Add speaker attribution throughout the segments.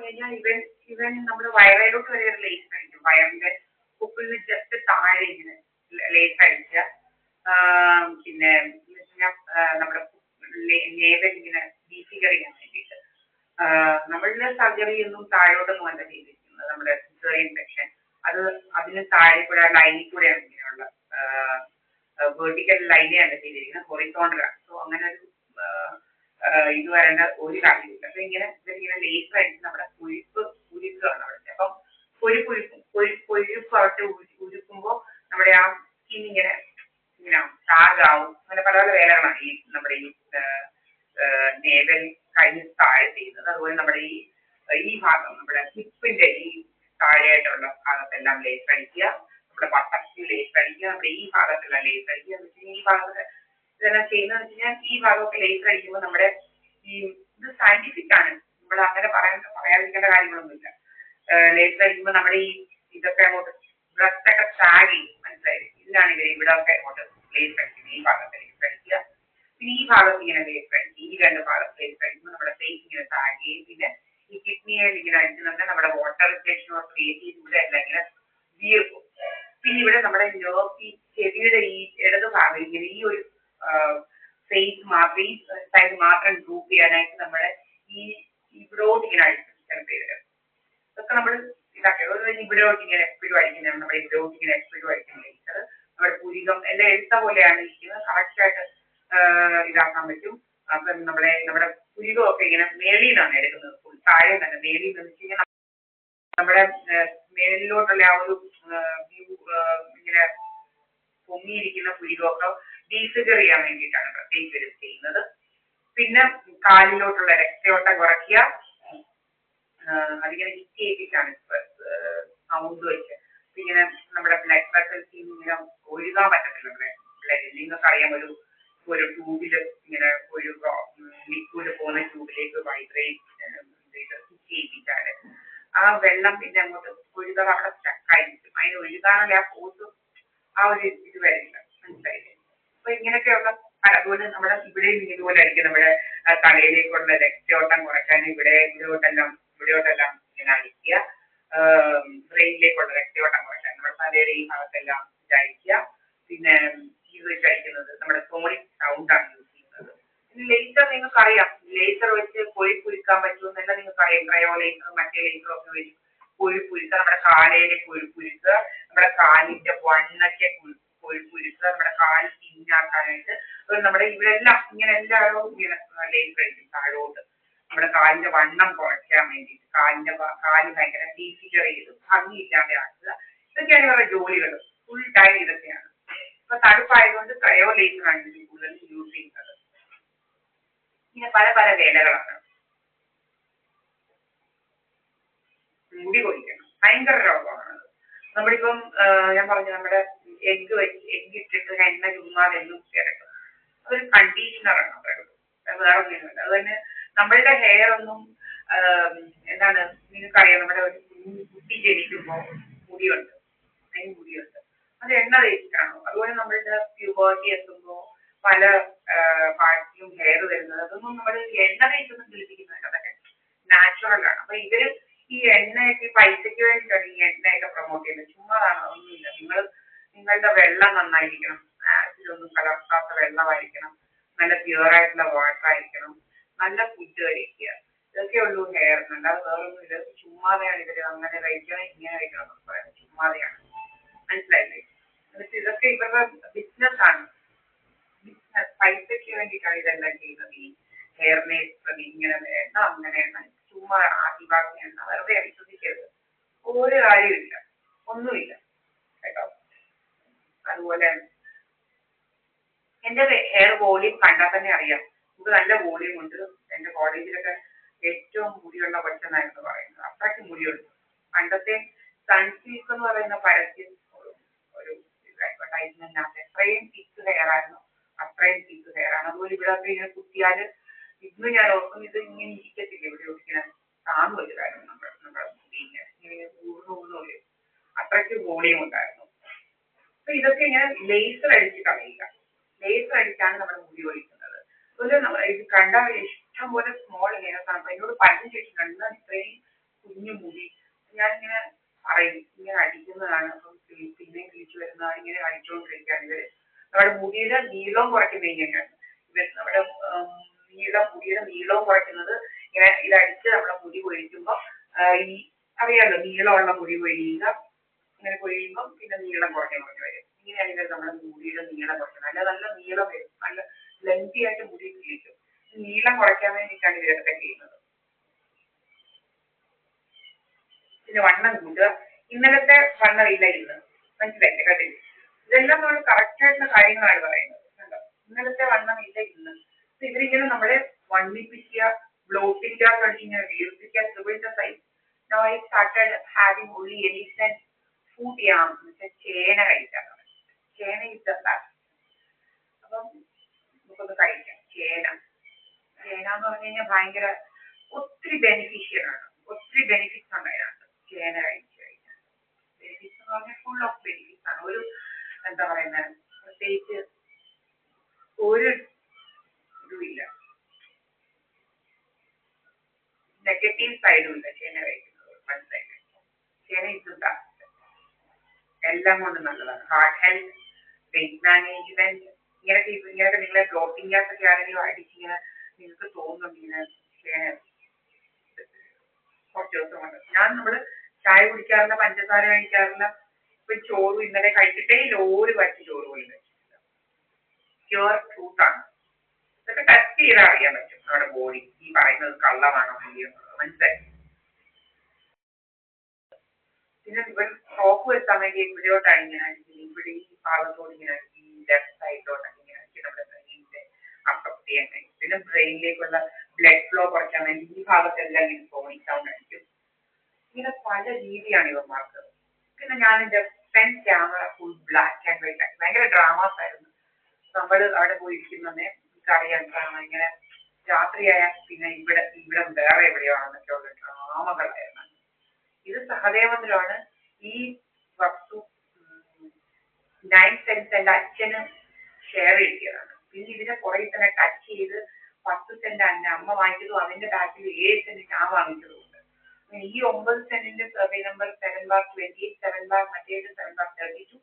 Speaker 1: പറഞ്ഞു കഴിഞ്ഞാൽ ഇവൻ നമ്മുടെ വയറിലോട്ട് വരെ ഒരു ലേസ് അടിക്കും. വയറിന്റെ ഉപ്പിന് ജസ്റ്റ് താഴെ ഇങ്ങനെ ലേസ് അടിക്കുക. പിന്നെ നമ്മുടെ നേവൽ ഇങ്ങനെ ഡീഫിഗർ ചെയ്യാൻ വേണ്ടിയിട്ട്. നമ്മളുടെ സർജറി ഒന്നും താഴോട്ടൊന്നും അല്ല ചെയ്തിരിക്കുന്നത്. നമ്മുടെ സിസേറിയൻ സെക്ഷൻ അതിന് താഴെ കൂടെ ലൈനിൽ കൂടെയാണ് ഇങ്ങനെയുള്ള വെർട്ടിക്കൽ ലൈനെയാണ് ചെയ്തിരിക്കുന്നത്, ഹൊറിസോണ്ടലാണ്. സോ അങ്ങനെ ഒരു ഇത് വരേണ്ട ഒരു കാര്യമില്ല. അപ്പൊ ഇവരിങ്ങനെ ലേസർ അടിച്ച് നമ്മുടെ കുരുക്കാണ് അവിടെ. അപ്പം കൊഴുപ്പ് അവിടെ ഉരുക്കുമ്പോൾ നമ്മുടെ ആ സ്കിൻ ഇങ്ങനെ ടാഗാവും. അങ്ങനെ പല പല വേലകളാണ് ഈ നമ്മുടെ ഈ നേവൽ കഴിഞ്ഞ് താഴെ ചെയ്യുന്നത്. അതുപോലെ നമ്മുടെ ഈ ഭാഗം നമ്മുടെ ഹിപ്പിന്റെ ഈ താഴെയായിട്ടുള്ള ഭാഗത്തെല്ലാം ലേസ് അടിക്കുക. നമ്മുടെ ബട്ടക്സിൽ ലേസ് അടിക്കുക. നമ്മുടെ ഈ ഭാഗത്തെല്ലാം ലേസ് അടിക്കുക. ഈ ഭാഗത്ത് ഇതെല്ലാം ചെയ്യുന്നതെന്ന് വെച്ച് കഴിഞ്ഞാൽ ഈ ഭാഗമൊക്കെ ലേസർ അടിക്കുമ്പോൾ നമ്മുടെ ഇത് സയന്റിഫിക് ആണ്. നമ്മൾ അങ്ങനെ പറയാതിരിക്കേണ്ട കാര്യങ്ങളൊന്നുമില്ല. ലേസർ അടിക്കുമ്പോൾ നമ്മുടെ ഇതൊക്കെ അങ്ങോട്ട് ബ്രസ്റ്റ് ഒക്കെ ടാഗ് ചെയ്യും. മനസ്സിലായില്ലേ? ഇതിലാണ് ഇവിടെ ഒക്കെ അങ്ങോട്ട് ലേസർ അടിക്കുന്നത്. ഈ ഭാഗത്ത് ലേസർ അടിക്കുക. പിന്നെ ഈ ഭാഗത്ത് ഇങ്ങനെ ലേസർ അടിക്കും. ഈ രണ്ട് ഭാഗത്ത് ലേസർ അടിക്കുമ്പോൾ നമ്മുടെ ഫേസ് ഇങ്ങനെ ടാഗ് ചെയ്യും. പിന്നെ ഈ കിഡ്നിയിൽ ഇങ്ങനെ അടിക്കുന്നുണ്ട് നമ്മുടെ വാട്ടർ റിട്ടേഷൻ ക്രിയേറ്റ് ചെയ്ത് ഇവിടെ എല്ലാം ഇങ്ങനെ വീർക്കും. പിന്നെ ഇവിടെ നമ്മുടെ ഈ ചെവിയുടെ ഈ ഇടത് ഭാഗം ഇങ്ങനെ ഈ ഒരു ഫേസ് മാത്രം ഈ സൈഡ് മാത്രം ഗ്രൂപ്പ് ചെയ്യാനായിട്ട് നമ്മുടെ ഇവിടോട്ട് ഇങ്ങനെ അടിക്കും ചില പേര്. ഇതൊക്കെ നമ്മൾ ഇതാക്കിയത് ഇവിടോട്ട് ഇങ്ങനെ എപ്പോഴും അടിക്കുന്നതാണ്. നമ്മുടെ ഇവിടോട്ട് ഇങ്ങനെ എപ്പോഴും അടിക്കുന്ന ലേസർ നമ്മുടെ പുരികം എല്ലാം എടുത്ത പോലെയാണ് ഇരിക്കുന്നത്. കറക്റ്റായിട്ട് ഇതാക്കാൻ പറ്റും. അപ്പം നമ്മുടെ പുരികമൊക്കെ ഇങ്ങനെ മേളിന്നാണ് എടുക്കുന്നത്. താഴെ തന്നെ മേളിൽ എന്ന് വെച്ച് കഴിഞ്ഞാൽ നമ്മുടെ മേലിലോട്ടുള്ള ആ ഒരു വ്യൂ ഇങ്ങനെ പൊങ്ങിയിരിക്കുന്ന പുരികമൊക്കെ ഡീഫിഗർ ചെയ്യാൻ വേണ്ടിയിട്ടാണ് പ്രത്യേകിച്ച് ചെയ്യുന്നത്. പിന്നെ കാലിലോട്ടുള്ള രക്തയോട്ടം കുറയ്ക്കുക. അതിങ്ങനെ ഹിറ്റ് ചെയ്യിപ്പിച്ചാണ് സൗണ്ട് വെച്ച്. ഇങ്ങനെ നമ്മുടെ ബ്ലഡ് വെസൽസ് ഇങ്ങനെ ഒഴുകാൻ പറ്റത്തില്ല. നമ്മുടെ ബ്ലഡ് നിങ്ങൾക്ക് അറിയാം, ഒരു ട്യൂബില് ഇങ്ങനെ ഒരു ലിക്വിഡ് പോകുന്ന ട്യൂബിലേക്ക് വൈബ്രേറ്റ് ഹിറ്റ് ചെയ്യിപ്പിച്ചാല് ആ വെള്ളം പിന്നെ അങ്ങോട്ട് ഒഴുകാൻ അവിടെ സ്റ്റക്കായിരിക്കും. അതിന് ഒഴുകാനുള്ള ആ ഫോഴ്സ് ആ ഒരു ഇത് വരില്ല. മനസ്സിലായില്ലേ? അപ്പൊ ഇങ്ങനെയൊക്കെയുള്ള അതുപോലെ നമ്മുടെ ഇവിടെയും ഇതുപോലെ ആയിരിക്കും. നമ്മുടെ തലയിലേക്കുള്ള രക്തയോട്ടം കുറയ്ക്കാൻ ഇവിടോട്ടെല്ലാം ഇങ്ങനെ അഴിക്കുക. ബ്രെയിനിലേക്കുള്ള രക്തയോട്ടം കുറയ്ക്കാൻ നമ്മുടെ തലയുടെ ഈ ഭാഗത്തെല്ലാം ഇതഴിക്കുക. പിന്നെ ഇത് വെച്ച് അഴിക്കുന്നത് നമ്മുടെ സോണിക് സൗണ്ടാണ് യൂസ് ചെയ്യുന്നത്. പിന്നെ ലേസർ നിങ്ങൾക്കറിയാം, ലേസർ വെച്ച് കൊഴുപ്പുരുക്കാൻ പറ്റുമെന്നെല്ലാം നിങ്ങൾക്കറിയാം. ക്രയോ ലേസർ മറ്റേ ലേസറും ഒക്കെ വെച്ച് കൊഴുപ്പുരുക്കുക. നമ്മുടെ കാലയിലെ കൊഴുപ്പുരുക്കുക, നമ്മുടെ കാലിന്റെ വണ്ണത്തെ കൊഴുപ്പുരുക്കുക, നമ്മുടെ കാല് തിന്നാക്കാനായിട്ട് നമ്മുടെ ഇവിടെ എല്ലാം ഇങ്ങനെ എല്ലാവരും ഇങ്ങനെ ലേസർ അടിക്കും താഴോട്ട്. നമ്മുടെ കാലിന്റെ വണ്ണം കുറയ്ക്കാൻ വേണ്ടിയിട്ട് കാല് ഭയങ്കര ഡീഫിഗർ ചെയ്ത് ഭംഗിയില്ലാതെ ആക്കുക. ഇതൊക്കെയാണ് ഇവരുടെ ജോലികൾ. ഫുൾ ടൈം ഇതൊക്കെയാണ്. ഇപ്പൊ തണുപ്പായതുകൊണ്ട് ക്രയോ ലേസറാണ് ഇതിൽ കൂടുതൽ യൂസ് ചെയ്യുന്നത്. ഇങ്ങനെ പല പല വേലകളാണ്. മുടി കൊഴിക്കണം ഭയങ്കര രോഗമാണ്. നമ്മളിപ്പം ഞാൻ പറഞ്ഞു നമ്മുടെ എഗ്ഗ് ഇട്ടിട്ട് എണ്ണ ചുമ്മാതെ എന്നും ചേർക്കും. അതൊരു കണ്ടീഷണറാണ്. വേറെ ഒന്നുമില്ല. അത് തന്നെ നമ്മളുടെ ഹെയർ ഒന്നും എന്താണ് നിങ്ങൾക്കറിയാം, നമ്മുടെ ഒരു കുട്ടി ജനിക്കുമ്പോൾ മുടിയുണ്ട്, അതിന് മുടിയുണ്ട്. അത് എണ്ണ തേച്ചിട്ടാണോ? അതുപോലെ നമ്മളുടെ പ്യൂബേർട്ടി എത്തുമ്പോൾ പല പാർട്ടിലും ഹെയർ വരുന്നത് അതൊന്നും നമ്മൾ എണ്ണ തേച്ചൊന്നും കിളിപ്പിക്കുന്നില്ല. അതൊക്കെ നാച്ചുറലാണ്. അപ്പൊ ഇവര് ഈ എണ്ണയൊക്കെ പൈസയ്ക്ക് വേണ്ടിയിട്ടാണ് ഈ എണ്ണയൊക്കെ പ്രൊമോട്ട് ചെയ്യുന്നത്. ചുമ്മാതാണ്, അതൊന്നുമില്ല. നിങ്ങളുടെ വെള്ളം നന്നായിരിക്കണം. ആസിഡൊന്നും കലർത്താത്ത വെള്ളമായിരിക്കണം. നല്ല പ്യുവറായിട്ടുള്ള വാട്ടർ ആയിരിക്കണം. നല്ല ഫുഡ് കഴിക്കുക. ഇതൊക്കെ ഉള്ളൂ ഹെയറിന്. അല്ലാതെ വേറൊന്നും ഇല്ല. ചുമ്മാതെയാണ് ഇവര് അങ്ങനെ കഴിക്കണം ഇങ്ങനെ കഴിക്കണം എന്നൊക്കെ പറയുന്നത്. ചുമ്മാതെയാണ്. മനസ്സിലായില്ലേ? എന്നിട്ട് ഇതൊക്കെ ഇവരുടെ ബിസിനസ് ആണ്. ബിസിനസ് പൈസയ്ക്ക് വേണ്ടിയിട്ടാണ് ഇതെല്ലാം ചെയ്യുന്നത്. ഈ ഹെയറിനെ ഇങ്ങനെ വേണ്ട അങ്ങനെ ചുമ്മാ ആദിവാസി എണ്ണ വെറുതെ വിശ്വസിക്കരുത്. ഒരു കാര്യമില്ല, ഒന്നുമില്ല കേട്ടോ. അതുപോലെ എന്റെ ഹെയർ വോളിയം കണ്ടാൽ തന്നെ അറിയാം. നമുക്ക് നല്ല വോളിയം ഉണ്ട്. എന്റെ കോളേജിലൊക്കെ ഏറ്റവും മുടിയുള്ള കൊച്ചെന്നായിരുന്നു പറയുന്നത്. അത്രയ്ക്ക് മുടിയുണ്ട്. പണ്ടത്തെ സൺസിൽക്ക് എന്ന് പറയുന്ന പരസ്യം ഒരു അഡ്വർടൈസ്മെന്റിനകത്ത് എത്രയും തിക്ക് ഹെയർ ആയിരുന്നു, അത്രയും തിക്ക് ഹെയർ ആണ്. അതുപോലെ ഇവിടെ ഒക്കെ ഇങ്ങനെ കുത്തിയാല് ഇന്ന് ഞാൻ ഓർക്കും ഇത് ഇങ്ങനെ ഇരിക്കത്തില്ല. ഇവിടെ ഇങ്ങനെ താന്നു വരുമായിരുന്നു നമ്മുടെ മുടിയില് ഇങ്ങനെ ഊർന്നു വരും. അത്രയ്ക്ക് വോളിയം ഉണ്ടായിരുന്നു. അപ്പൊ ഇതൊക്കെ ഇങ്ങനെ ലേസർ അടിച്ച് കളയുക. ലേസർ അടിച്ചാണ് നമ്മുടെ മുടി ഒഴിക്കുന്നത്. അതുപോലെ ഇത് കണ്ടാൽ ഇഷ്ടം പോലെ സ്മോൾ ഹെയർസ് ആണ്. എന്നോട് പലരും ചോദിച്ചിട്ടുണ്ട് ഇത്രയും നീളവും കുറയ്ക്കുന്നത് ഇങ്ങനെയാണ്. നമ്മുടെ മുടിയുടെ നീളവും കുറയ്ക്കുന്നത് ഇങ്ങനെ ഇതടിച്ച് നമ്മുടെ മുടി കൊഴിക്കുമ്പോൾ ഈ അറിയാലോ നീളമുള്ള മുടി കൊഴിയുക, ഇങ്ങനെ കൊഴിയുമ്പോൾ പിന്നെ നീളം കുറഞ്ഞ് വരും. ഇങ്ങനെയാണ് ഇത് നമ്മുടെ മുടിയുടെ നീളം കുറയ്ക്കുന്നത്. അല്ല നല്ല നീളം വരും, നല്ല ലെങ്തി ആയിട്ട് മുടി കിളിക്കും. നീളം കുറയ്ക്കാൻ വേണ്ടിയിട്ടാണ് ഇതൊക്കെ ചെയ്യുന്നത്. പിന്നെ വണ്ണം കൂട്ടുക, ഇന്നലത്തെ വണ്ണമില്ല ഇന്ന്, മനസ്സിലായില്ലേ കേട്ടില്ലേ? ഇതെല്ലാം നമ്മൾ കറക്റ്റ് ആയിട്ടുള്ള കാര്യങ്ങളാണ് പറയുന്നത് കണ്ടോ. ഇന്നലത്തെ വണ്ണമില്ല ഇന്ന്. ഇവരിങ്ങനെ നമ്മളെ വണ്ണിപ്പിക്കുക, ബ്ലോട്ടിക്കുക, ഇങ്ങനെ വീർപ്പിക്കുക, triple size. Now I started having only elephant food yam, ചേന കഴിക്കാൻ. ചേന is the best. അപ്പം നമുക്കൊന്ന് കഴിക്കാം ചേന. ചേന എന്ന് പറഞ്ഞു കഴിഞ്ഞാൽ ഭയങ്കര ഒത്തിരി ബെനിഫിഷ്യൽ ആണ്, ഒത്തിരി ബെനിഫിറ്റ്സ് ഉണ്ട് അതിനകത്ത് ചേന കഴിച്ചു കഴിഞ്ഞാൽ. ബെനിഫിറ്റ്സ് എന്ന് പറഞ്ഞാൽ ഫുൾ ഓഫ് ബെനിഫിറ്റ്സ് ആണ്. ഒരു എന്താ പറയുന്നത്, പ്രത്യേകിച്ച് ഒരു ഇതുമില്ല, നെഗറ്റീവ് സൈഡും ഇല്ല ചേന കഴിക്കുന്നത്, മനസ്സിലായില്ലേ? ചേന ഇതുണ്ടാ എല്ലാം കൊണ്ടും നല്ലതാണ്. ഹാർട്ട് ഹെൽത്ത്, വെയിറ്റ് മാനേജ്മെന്റ്, ഇങ്ങനെയൊക്കെ നിങ്ങളെ പ്രോട്ടീൻ ഗ്യാസ് ഒക്കെ ആണെങ്കിലും അടിച്ചിങ്ങനെ നിങ്ങൾക്ക് തോന്നുന്നുണ്ട് ഇങ്ങനെ ചേന കുറച്ച് ദിവസം കൊണ്ട്. നമ്മള് ചായ കുടിക്കാറില്ല, പഞ്ചസാര കഴിക്കാറില്ല, ഇപ്പൊ ചോറും ഇന്നലെ കഴിച്ചിട്ടേ ലോറി വച്ച് ചോറ് പോലും കഴിച്ചിട്ടില്ല. പ്യുവർ ഫ്രൂട്ട് ആണ്. ഇതൊക്കെ ടെസ്റ്റ് ചെയ്താൽ അറിയാൻ പറ്റും നമ്മുടെ ബോഡി ഈ പറയുന്നത് കള്ളമാണോ ഇല്ലയോ എന്നുള്ളത്, മനസ്സിലായി? പിന്നെ ഇവൻ സോപ്പ് വെച്ചാൽ വേണ്ടി ഇവിടെയോട്ടാണ് ഇങ്ങനെ അടിക്കുന്നത്, ഇവിടെ ഈ ഭാഗത്തോട് ഇങ്ങനെ അടിക്കും, ഈ ലെഫ്റ്റ് സൈഡിലോട്ടൊക്കെ ഇങ്ങനെ അടിക്കും നമ്മുടെ ബ്രെയിനിന്റെ അഫക്ട് ചെയ്യാൻ കഴിയും. പിന്നെ ബ്രെയിനിലേക്കുള്ള ബ്ലഡ് ഫ്ലോ കുറയ്ക്കാൻ വേണ്ടി ഈ ഭാഗത്തെല്ലാം ഇങ്ങനെ സോണിക് സൗണ്ട് അടിക്കും. ഇങ്ങനെ പല രീതിയാണ് ഇവന്മാർക്ക്. പിന്നെ ഞാൻ എൻ്റെ pen camera full black and white ആക്കി, ഭയങ്കര ഡ്രാമാസ് ആയിരുന്നു. നമ്മൾ അവിടെ പോയിരിക്കുന്നതന്നെ നമുക്കറിയാം ഇങ്ങനെ രാത്രിയായാൽ പിന്നെ ഇവിടെ വേറെ എവിടെയോ ആണെന്നൊക്കെ ഉള്ള ഡ്രാമകളായിരുന്നു. ഇത് സഹദേവത്തിലാണ് ഈ വസ്തു 9 സെൻസ് എൻ്റെ അച്ഛന് ഷെയർ ചെയ്തതാണ്. പിന്നെ ഇതിനെ പുറകെ തന്നെ ടച്ച് ചെയ്ത് 10 സെന്റ് എൻ്റെ അമ്മ വാങ്ങിച്ചതും അതിന്റെ ബാക്കിൽ 7 സെന്റ് ഞാൻ വാങ്ങിച്ചതും ഉണ്ട്. ഈ 9 സെന്റിന്റെ സർവേ നമ്പർ 7/28, 7 മറ്റേത് 7/32,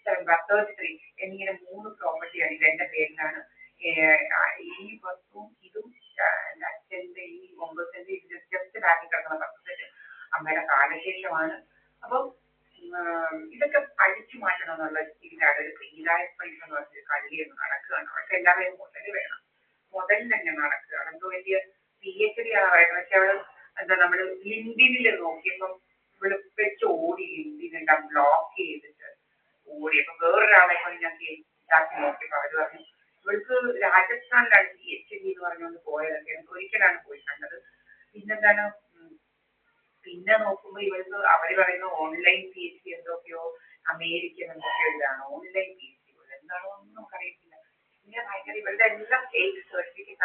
Speaker 1: 7/33 എന്നിങ്ങനെ 3 പ്രോപ്പർട്ടിയാണ് ഇത് എന്റെ പേരിലാണ്. ഈ വസ്തുവും ഇതും എൻ്റെ അച്ഛന്റെ ഈ 9 സെന്റ് ഇതിന്റെ ജസ്റ്റ് ബാക്കിൽ കിടക്കുന്ന 10 സെന്റ് അമ്മയുടെ കാലശേഷമാണ്. അപ്പം ഇതൊക്കെ അഴിച്ചു മാറ്റണം എന്നുള്ള ഇതിലാണ് ഒരു പ്രീലായ പൈസ എന്ന് പറഞ്ഞൊരു കള്ളിയൊന്ന് നടക്കുകയാണ്. അവർക്ക് എല്ലാവരെയും മുതൽ വേണം, മുതൽ തന്നെ നടക്കുകയാണ്. എന്തോ വലിയ PhD ആണ് പറയുന്നത്. പക്ഷെ അവള് എന്താ നമ്മള് ലിങ്കിനിൽ നോക്കിയപ്പം ഇവള് വെച്ച് ഓടി, ലിങ്കിനെല്ലാം ബ്ലോക്ക് ചെയ്തിട്ട് ഓടി. അപ്പൊ വേറൊരാളെ കൊണ്ട് ഞാൻ ഇതാക്കി നോക്കിയപ്പോ അവര് പറഞ്ഞു ഇവൾക്ക് രാജസ്ഥാനിലാണ് PhD എന്ന് പറഞ്ഞുകൊണ്ട് പോയതൊക്കെ. എനിക്ക് ഒരിക്കലാണ് പോയി കണ്ടത്. പിന്നെന്താണ്, പിന്നെ നോക്കുമ്പോ ഇവർക്ക് അവര് പറയുന്ന ഓൺലൈൻ PhD എന്തൊക്കെയോ അമേരിക്കൻ എന്തൊക്കെയോ ഇതാണ് ഓൺലൈൻ PhD. എന്താണോ ഒന്നും നമുക്കറിയത്തില്ല. പിന്നെ ഭയങ്കര ഇവരുടെ എല്ലാം ഫേക്ക് സർട്ടിഫിക്കറ്റ്